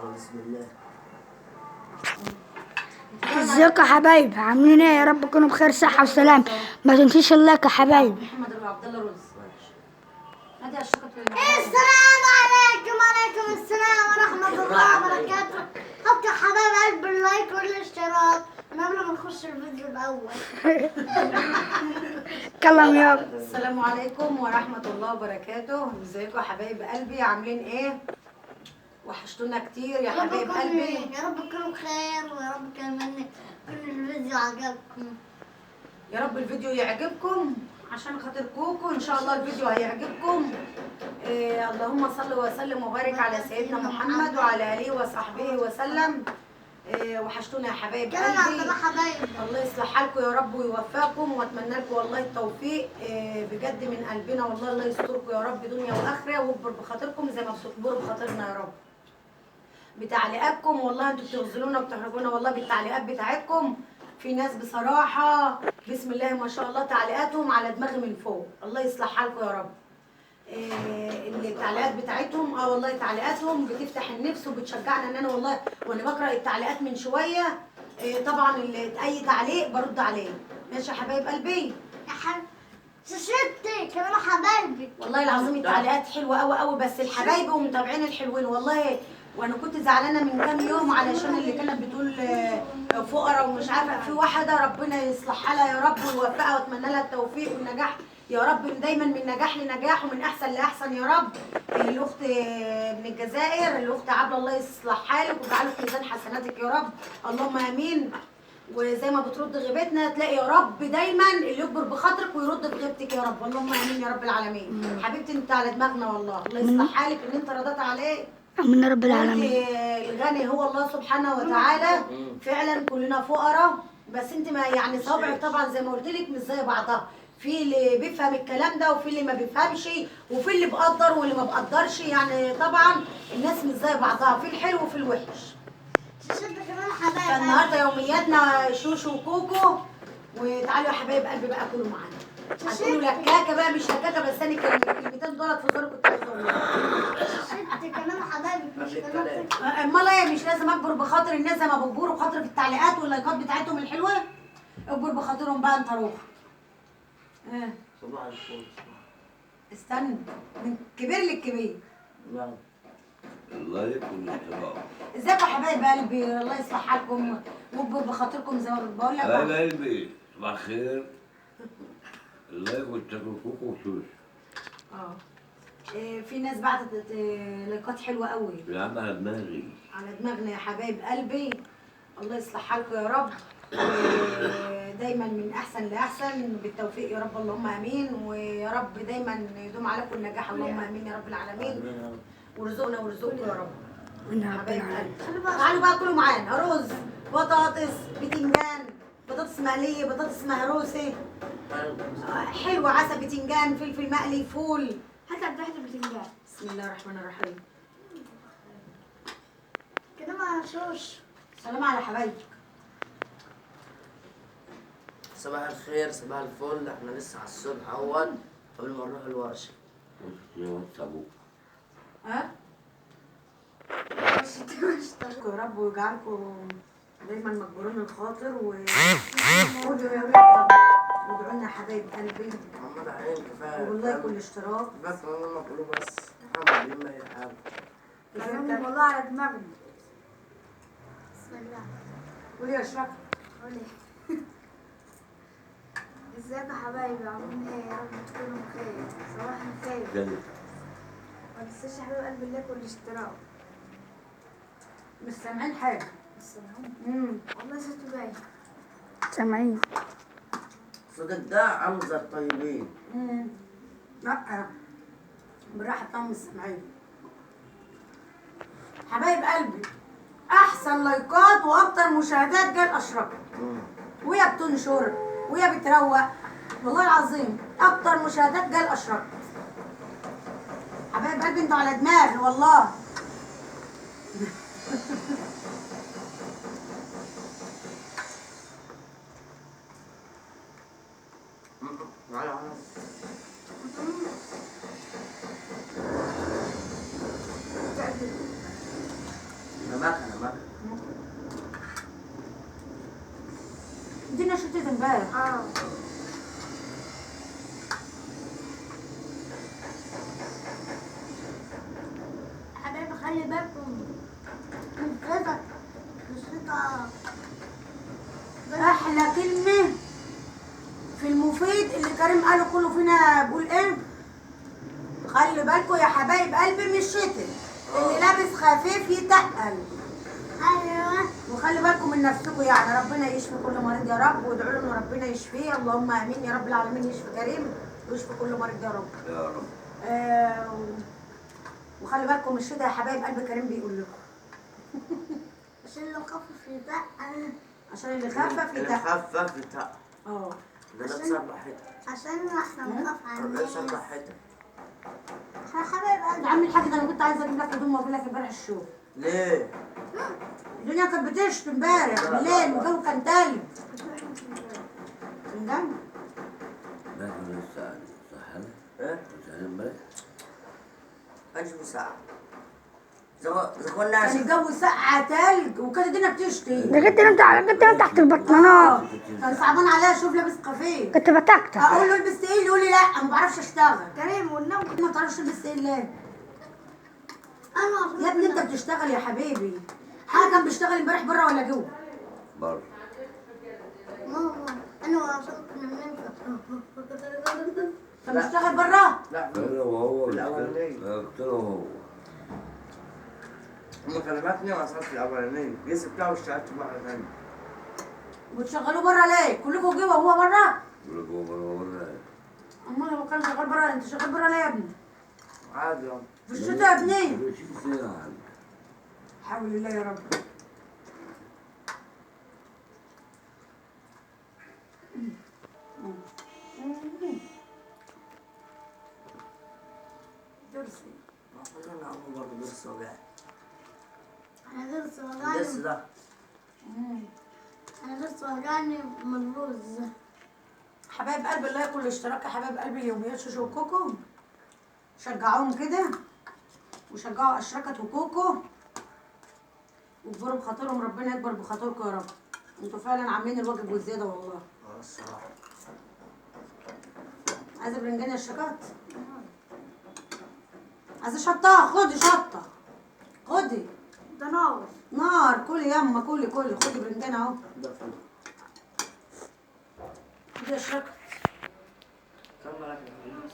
بسم الله. ازيكم يا حبايبي، عاملين ايه؟ يا رب تكونوا بخير صحة وسلام. ما تنسوش اللايك يا حبايبي. محمد ابو عبد الله رز. هاتي على الشوكه. السلام عليكم. وعليكم السلام ورحمة الله وبركاته. حط يا حبايب قلب اللايك والاشتراك من قبل ما نخش الفيديو الأول. كلام يابا. السلام عليكم ورحمه الله وبركاته. ازيكم يا حبايب قلبي؟ عاملين ايه؟ وحشتونا كتير يا حبايب قلبي. يا رب تكونوا بخير ويا رب كمان يكون الفيديو عجبكم. يا رب الفيديو يعجبكم عشان خاطر كوكو. ان شاء الله الفيديو هيعجبكم. اللهم صل وسلم وبارك على سيدنا محمد وعلى اله وصحبه وسلم. وحشتونا يا حبايب كلام قلبي. عندنا حبايب. الله يصلح حالكم يا رب ويوفقكم، واتمنى لكم والله التوفيق بجد من قلبنا والله. الله يستركم يا رب دنيا واخره، ويكبر بخاطركم زي ما بتكبروا بخاطرنا يا رب. بتعليقاتكم والله انتوا بتغزلونا وبتحرجونا والله بالتعليقات بتاعتكم. في ناس بصراحه بسم الله ما شاء الله تعليقاتهم على دماغي من فوق. الله يصلح حالكم يا رب. التعليقات بتاعتهم والله تعليقاتهم بتفتح النفس وبتشجعنا ان انا والله وانا بقرا التعليقات من شويه. طبعا اي تعليق برد عليه. ماشي يا حبايب قلبي. يا حبيبي ستي كلام حبايبي. والله العظيم التعليقات حلوه قوي قوي، بس الحبايب ومتابعين الحلوين والله. وانا كنت زعلانه من كام يوم علشان اللي كانت بتقول فقراء ومش عارفه. في واحده ربنا يصلح حالها يا رب ويوفقها واتمنى لها التوفيق والنجاح يا رب دايما، من نجاح لنجاح ومن احسن لاحسن يا رب. الاخت من الجزائر، الاخت عبله، الله يصلح حالك ويجعله في ميزان حسناتك يا رب. اللهم امين. وزي ما بترد غيبتنا تلاقي يا رب دايما اللي يكبر بخاطرك ويرد بغيبتك يا رب. اللهم امين يا رب العالمين. حبيبتي انت على دماغنا والله. الله يصلح حالك ان انت رضيت عليه. امين يا رب العالمين. الغني هو الله سبحانه وتعالى. فعلا كلنا فقراء، بس انت ما يعني صوابعك طبعا زي ما قلت لك مش زي بعضها. في اللي بيفهم الكلام ده وفي اللي ما بيفهمش وفي اللي بقدر واللي ما بقدرش. يعني طبعا الناس مش زي بعضها، في الحلو وفي الوحش. ستي كمان حبايب. فالنهارده يومياتنا شوشو وكوكو. وتعالوا يا حبايب قلبي بقى كلوا معانا. هتقولوا لكاكه بقى مش لكاكه، بس انا الكلمتين دولت في زوري كنت عايزه اقولهم. ستي كمان حبايبي مش كلام. امال ايه؟ مش لازم اكبر بخاطر الناس زي ما بتجبروا بخاطر في التعليقات واللايكات بتاعتهم الحلوه؟ اكبر بخاطرهم بقى انت روح. صباح الفل. استنى من كبير للكبير. نعم. اللايك والاشتراك. ازيكم يا حبايب قلبي؟ الله يصلح حالكم واكبر بخاطركم زي ما بقول لك. حبايب قلبي صباح الخير. اللايك والاشتراك كوكو وشوش. في ناس بعتت لايكات حلوه قوي. يا عم على دماغي. على دماغنا يا حبايب قلبي. الله يصلح حالكم يا رب. دايما من احسن لاحسن بالتوفيق يا رب. اللهم امين. ويا رب دايما يدوم عليكم النجاح. اللهم امين يا رب العالمين. ورزقنا ورزقكم يا رب. حبايب قلبي تعالوا بقى كلوا معانا رز، بطاطس، بتنجان، بطاطس مقليه، بطاطس مهروسه حلوه، عسل، بتنجان، فلفل مقلي، فول. هات عبد الواحد البتنجان. بسم الله الرحمن الرحيم. كده مع شوش. سلام على حبايبك. صباح الخير صباح الفل. احنا لسه على الصبح اول قبل ما نروح الورشه. يا واد ابوك. يا رب ويجعلكم دايما مجبورين الخاطر وادعوا يا رب. وادعوا لنا يا حبايب قلبي. محمد عين كفايه. والله كل اشتراك. بس ما كله بس محمد لما يحب. كلام والله على دماغنا. بسم الله. قولي يا اشرف. قولي. ازيكم يا حبايبي؟ عاملين ايه؟ يا رب تكونوا بخير. صباح الخير. جنة. ما تنساش يا حبايب قلبي اللايك والاشتراك. مش سامعين حاجه. السلام. والله صوته باين. سامعين. صدق ده عنزر طيبين. لا بالراحه طعم السامعين. حبايب قلبي احسن لايكات واكتر مشاهدات جاي الاشرف. ويا بتنشر ويا بتروق. والله العظيم اكتر مشاهدات جاي الاشرف. حبايب قلبي انتوا على دماغي والله. امبارح. حبايبي خلي بالكم من كده الشتا. احلى كلمه في المفيد اللي كريم قاله كله فينا بيقول ايه؟ خلي بالكم يا حبايب قلبي من الشتاء، اللي لابس خفيف يتقل. ايوه وخلي بالكم من نفسكم، يعني ربنا يشفي كل مريض يا رب، وادعوا له ان ربنا يشفيه، اللهم امين يا رب العالمين. يشفي كريم ويشفي كل مريض يا رب. يا رب. وخلي بالكم من الشتاء يا حبايب قلب كريم بيقول لكم عشان لو خفف يتقل. عشان اللي خفف اللي يتقل. خفف يتقل. اه ده لا تصبحتها. عشان احنا نخاف على لا الناس. تصبحتها. يا حبايب يا قلبي عم الحاج ده انا كنت عايزه اجيب لك هدوم واجيب لك امبارح الشغل. ليه؟ الدنيا كانت بتشتي امبارح بالليل والجو كان تلج. فنجان؟ لكن لسه صح هلا؟ ايه؟ كنت هلا امبارح؟ أجل ساعة. إذا كنا كان الجو سقعة تلج وكانت الدنيا بتشتي. ده كنت نمت تحت البطانات. كان صعبان عليا اشوف لابس خفيف. كنت بتكتك. اقول له البس تقيل يقول لي لا ما بعرفش اشتغل. كريم والنوم. ما بتعرفش تلبس تقيل ليه؟ انا يا ابني انت بتشتغل يا حبيبي. حاجه كان بيشتغل امبارح بره ولا جوه؟ بره. ماما انا وصلت نمت. كان بيشتغل بره؟ لا انا وهو الأولانية. قلت له هو. هم كلمتني وصلت الأولانية. جيت بتاعه واشتغلت مرة ثانية. وتشغلوه بره ليه؟ كلكم جوه وهو بره؟ بقول له بره بره. امال لو كان شغال بره انت شغال بره ليه يا ابني؟ عادي يلا. في الشتاء يا ابني. شوف ساعة. حول الله يا رب. درسي. ما خلينا أقول برضه درس وجعني. انا درس الدرس وجعني. ده. انا درس وجعني من الرز. حبايب قلبي الله ياكل الاشتراك يا حبايب قلبي اليوميات شوشو وكوكو. شجعوهم كده وشجعوا اشركت وكوكو واكبروا بخاطرهم، ربنا يكبر بخاطركم يا رب. انتوا فعلا عاملين الواجب والزياده والله. الصراحة. عايزه برنجان يا اشركات؟ عايزه شطه؟ خدي شطه. خدي. ده نار. نار. كلي يما كلي خدي برنجان اهو. ده فل. خدي يا اشركت. كم مالك يا حبيبي؟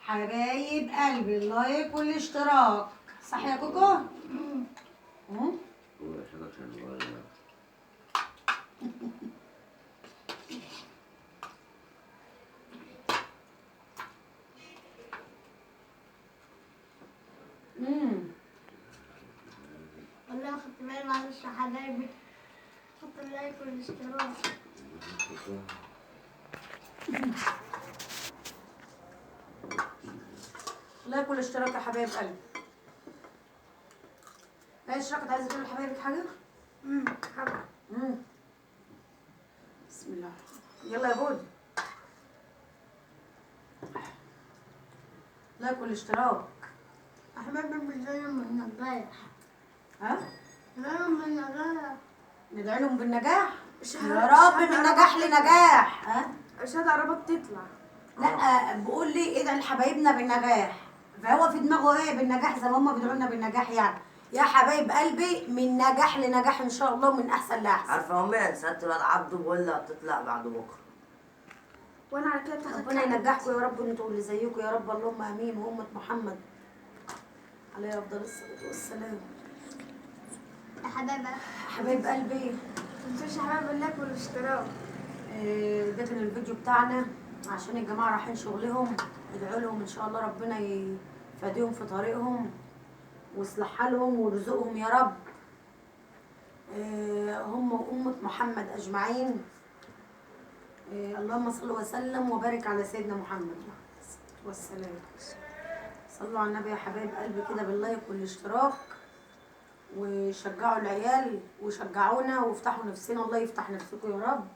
حبايب قلبي اللايك والاشتراك صح يا كوكو؟ هو عشان صغير. والله ما خدت بالي معلش يا حبايبي. حط اللايك والاشتراك. لايك والاشتراك يا حبايب قلبي. ايه اشركت عايزه تقولي لحبايبك حاجه؟ حاضر. بسم الله. يلا يا بود. لايك والاشتراك. حبايبي مش زي من النجاح. ها؟ زي من النجاح. ندعي لهم بالنجاح يا رب، من نجاح لنجاح. ها؟ الشهادة قربت تطلع. لا بقول لي ادعي لحبايبنا بالنجاح، فهو في دماغه ايه بالنجاح زي ما هم بيدعوا لنا بالنجاح يعني. يا حبايب قلبي من نجاح لنجاح ان شاء الله ومن احسن لاحسن. عارفة أمي سألت الواد عبده بقول لها بتطلع بعد بكرة. وانا على كده اتخذت ربنا ينجحكم يا رب انتوا اللي زيكم يا رب، اللهم امين. وامة محمد عليه افضل الصلاه والسلام. يا حبايبي حبايب قلبي متنسوش يا حبايب اللايك والاشتراك. ده كان الفيديو بتاعنا عشان الجماعه رايحين شغلهم. ادعوا لهم ان شاء الله ربنا يفاديهم في طريقهم ويصلح حالهم ويرزقهم يا رب، هم وأمة محمد أجمعين. اللهم صل وسلم وبارك على سيدنا محمد والسلام. صلوا على النبي يا حبايب قلبي كده باللايك والاشتراك، وشجعوا العيال وشجعونا وافتحوا نفسنا. الله يفتح نفسكم يا رب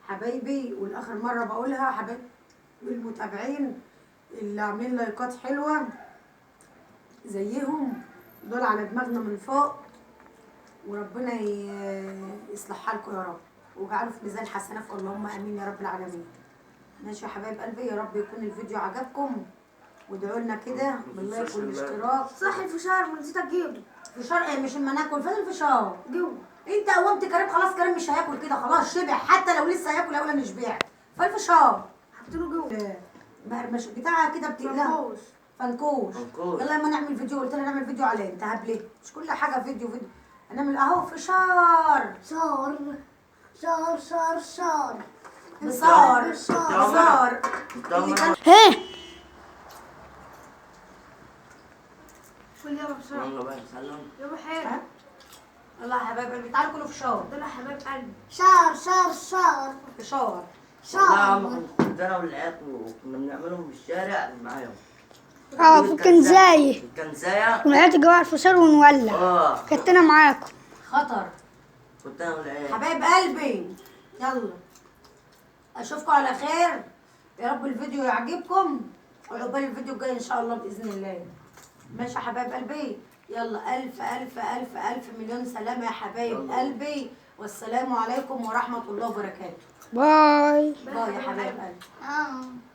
حبايبي. والآخر مرة بقولها حبايبي المتابعين اللي عاملين لايكات حلوة زيهم دول على دماغنا من فوق. وربنا يصلح حالكم يا رب، ويجعله في ميزان حسناتكم، اللهم امين يا رب العالمين. ماشي يا حبايب قلبي، يا رب يكون الفيديو عجبكم، وادعوا لنا كده باللايك والاشتراك. صح الفشار ونسيت اجيبه. فشار ايه؟ مش اما ناكل، فين الفشار؟ جوه. انت قومت كريم، خلاص كريم مش هياكل كده، خلاص شبع، حتى لو لسه هياكل هيقول انا شبعت. فالفشار حطيله جوه. مش بتاعها كده بتقلها منقوش. فنكوش. فنكوش. يلا اما نعمل فيديو، قلت لها نعمل فيديو عليه، انت هبليه، مش كل حاجه فيديو. هنعمل اهو فشار صار صار صار صار بصار صار. بصار اللي كان ايه قول يلا بسرعه. يلا بقى سلام. يابا حلو. ها؟ يلا يا حبايب قلبي تعالوا كلوا فشار. دول يا حبايب قلبي. صار صار صار فشار والله يا عم صار. كنت انا والعيال وكنا بنعملهم في الشارع معاهم. اه في الكنزاية الكنزاية. ونعيط جوه الفشار ونولع. اه كنت انا معاكم. خطر. كنت انا والعيال. حبايب قلبي يلا اشوفكم على خير، يا رب الفيديو يعجبكم، وعقبال الفيديو الجاي ان شاء الله باذن الله. ماشي يا حبايب قلبي، يلا الف الف الف الف مليون سلامه يا حبايب قلبي، والسلام عليكم ورحمه الله وبركاته. باي. باي يا حبايب قلبي. آه.